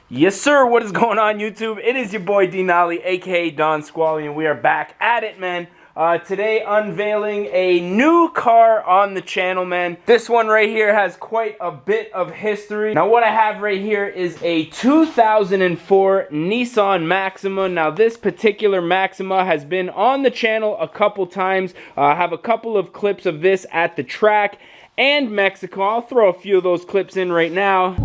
Yes, sir. What is going on, YouTube? It is your boy D Nolly, aka Don Squally, and we are back at it, man. Today, unveiling a new car on the channel, man. This one right here has quite a bit of history. Now, what I have right here is a 2004 Nissan Maxima. Now, this particular Maxima has been on the channel a couple times. I have a couple of clips of this at the track and Mexico. I'll throw a few of those clips in right now.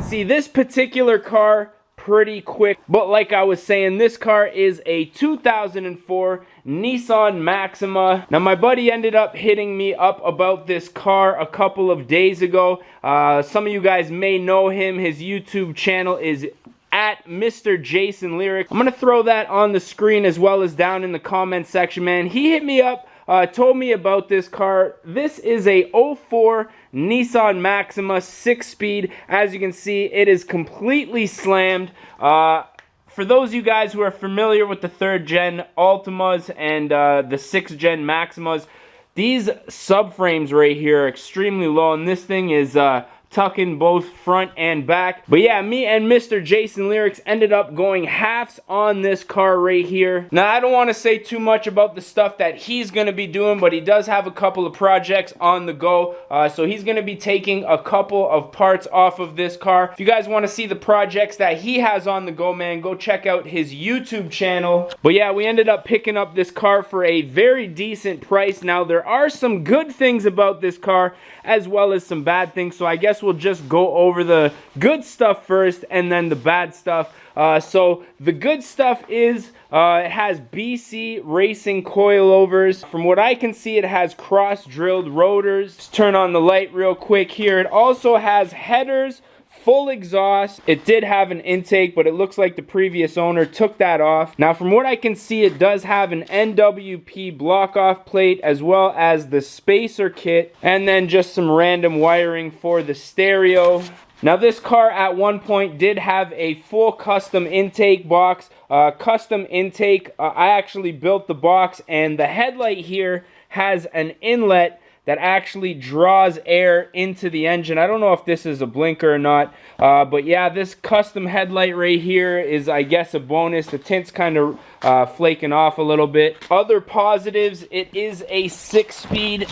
See this particular car pretty quick, but like I was saying, this car is a 2004 Nissan Maxima. Now my buddy ended up hitting me up about this car a couple of days ago. Some of you guys may know him. His YouTube channel is at Mr. Jason Lyric. I'm gonna throw that on the screen as well as down in the comment section, man. He hit me up, told me about this car. This is a 04 Nissan Maxima 6-speed. As you can see, it is completely slammed. For those of you guys who are familiar with the 3rd gen Altimas and the 6th gen Maximas, these subframes right here are extremely low, and this thing is tucking both front and back. But yeah, me and Mr. Jason Lyrics ended up going halves on this car right here. Now, I don't want to say too much about the stuff that he's going to be doing, but he does have a couple of projects on the go. So he's going to be taking a couple of parts off of this car. If you guys want to see the projects that he has on the go, man, go check out his YouTube channel. But yeah, we ended up picking up this car for a very decent price. Now, there are some good things about this car as well as some bad things, so I guess we'll just go over the good stuff first and then the bad stuff. So the good stuff is it has BC racing coilovers. From what I can see, it has cross-drilled rotors. Let's turn on the light real quick here. It also has headers, full exhaust. It did have an intake, but it looks like the previous owner took that off. Now, from what I can see, it does have an NWP block-off plate as well as the spacer kit, and then just some random wiring for the stereo. Now, this car at one point did have a full custom intake box. Custom intake, I actually built the box, and the headlight here has an inlet that actually draws air into the engine. I don't know if this is a blinker or not, but yeah, this custom headlight right here is, I guess, a bonus. The tint's kind of flaking off a little bit. Other positives, it is a 6-speed.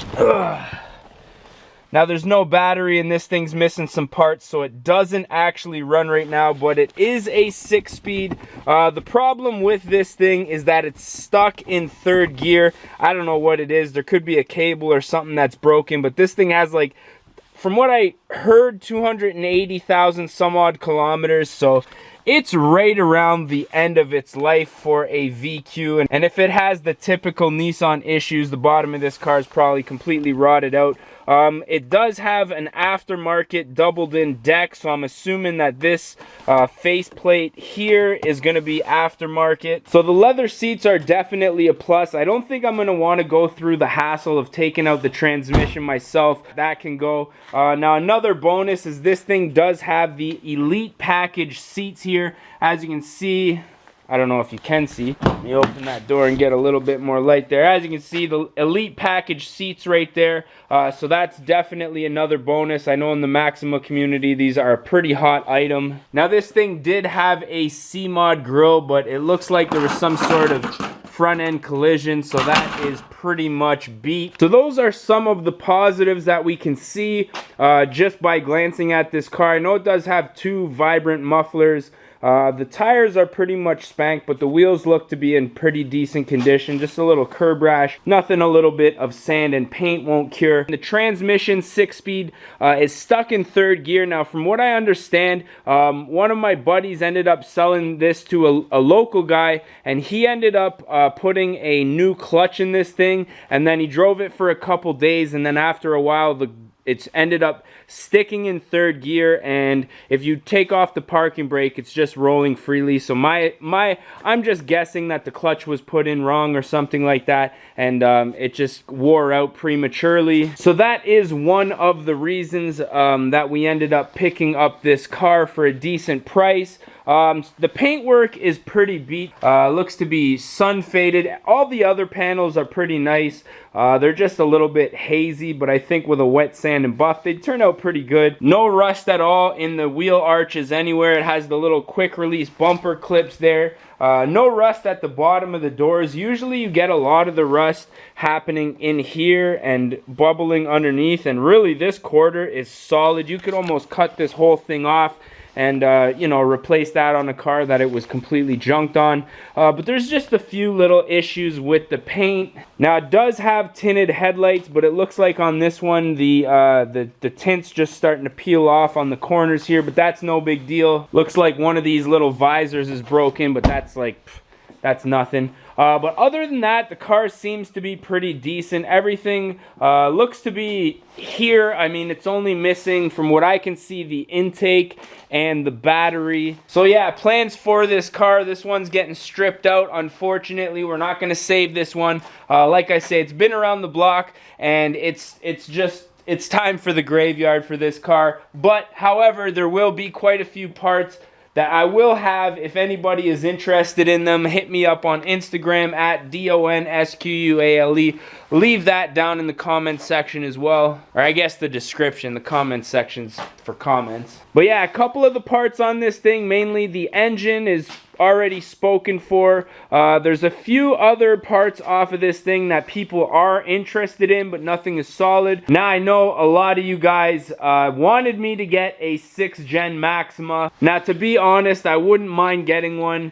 Now, there's no battery and this thing's missing some parts, so it doesn't actually run right now, but it is a 6-speed. The problem with this thing is that it's stuck in 3rd gear. I don't know what it is. There could be a cable or something that's broken, but this thing has, like, from what I heard, 280,000 some odd kilometers, so it's right around the end of its life for a VQ. And if it has the typical Nissan issues, the bottom of this car is probably completely rotted out. It does have an aftermarket doubled in deck, so I'm assuming that this faceplate here is going to be aftermarket. So the leather seats are definitely a plus. I don't think I'm going to want to go through the hassle of taking out the transmission myself. That can go. Now, another bonus is this thing does have the Elite Package seats here. As you can see, I don't know if you can see. Let me open that door and get a little bit more light there. As you can see, the Elite Package seats right there. So that's definitely another bonus. I know in the Maxima community, these are a pretty hot item. Now, this thing did have a C-Mod grille, but it looks like there was some sort of front end collision, so that is pretty much beat. So those are some of the positives that we can see just by glancing at this car. I know it does have 2 vibrant mufflers. The tires are pretty much spanked, but the wheels look to be in pretty decent condition. Just a little curb rash, nothing a little bit of sand and paint won't cure. The transmission 6-speed is stuck in 3rd gear. Now from what I understand, one of my buddies ended up selling this to a local guy, and he ended up putting a new clutch in this thing, and then he drove it for a couple days, and then after a while it's ended up sticking in 3rd gear, and if you take off the parking brake, it's just rolling freely. So I'm just guessing that the clutch was put in wrong or something like that, and it just wore out prematurely. So that is one of the reasons that we ended up picking up this car for a decent price. The paintwork is pretty beat. Looks to be sun faded. All the other panels are pretty nice. They're just a little bit hazy, but I think with a wet sand and buff, they turn out pretty good. No rust at all in the wheel arches anywhere. It has the little quick release bumper clips there. No rust at the bottom of the doors. Usually you get a lot of the rust happening in here and bubbling underneath, and really this quarter is solid. You could almost cut this whole thing off and you know, replace that on a car that it was completely junked on. But there's just a few little issues with the paint. Now it does have tinted headlights, but it looks like on this one the tint's just starting to peel off on the corners here, but that's no big deal. Looks like one of these little visors is broken, but that's like, that's nothing. But other than that, the car seems to be pretty decent. Everything looks to be here. I mean, it's only missing, from what I can see, the intake and the battery. So yeah, plans for this car. This one's getting stripped out, unfortunately. We're not going to save this one. Like I say, it's been around the block, and it's time for the graveyard for this car. But however, there will be quite a few parts that I will have. If anybody is interested in them, hit me up on Instagram at DONSQUALE. Leave that down in the comments section as well, or I guess the description. The comment section's for comments. But yeah, a couple of the parts on this thing, mainly the engine is already spoken for. There's a few other parts off of this thing that people are interested in, but nothing is solid. Now I know a lot of you guys wanted me to get a 6th gen Maxima. Now to be honest, I wouldn't mind getting one.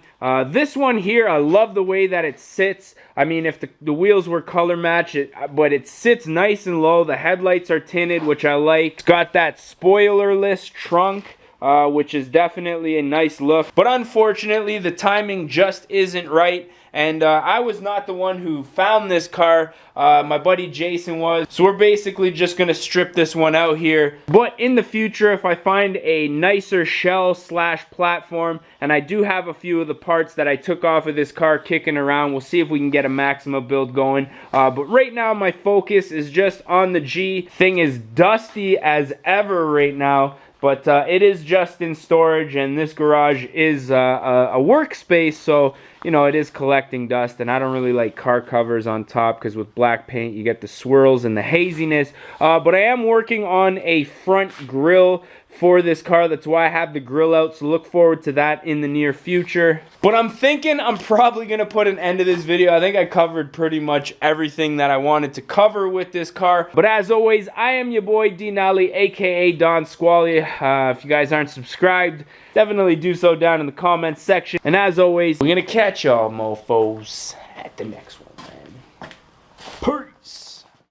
This one here, I love the way that it sits. I mean, if the wheels were color matched, but it sits nice and low. The headlights are tinted, which I like. It's got that spoilerless trunk, which is definitely a nice look. But unfortunately, the timing just isn't right. And I was not the one who found this car. My buddy Jason was. So we're basically just going to strip this one out here. But in the future, if I find a nicer shell slash platform, and I do have a few of the parts that I took off of this car kicking around, we'll see if we can get a Maxima build going. But right now, my focus is just on the G. Thing is dusty as ever right now. But it is just in storage, and this garage is a workspace, so you know, it is collecting dust, and I don't really like car covers on top because with black paint you get the swirls and the haziness. But I am working on a front grille for this car. That's why I have the grill out, so look forward to that in the near future. But I'm thinking I'm probably going to put an end to this video. I think I covered pretty much everything that I wanted to cover with this car. But as always, I am your boy D Nally, aka Don Squally. If you guys aren't subscribed, definitely do so down in the comments section. And as always, we're going to catch y'all mofos at the next one, man. Peace.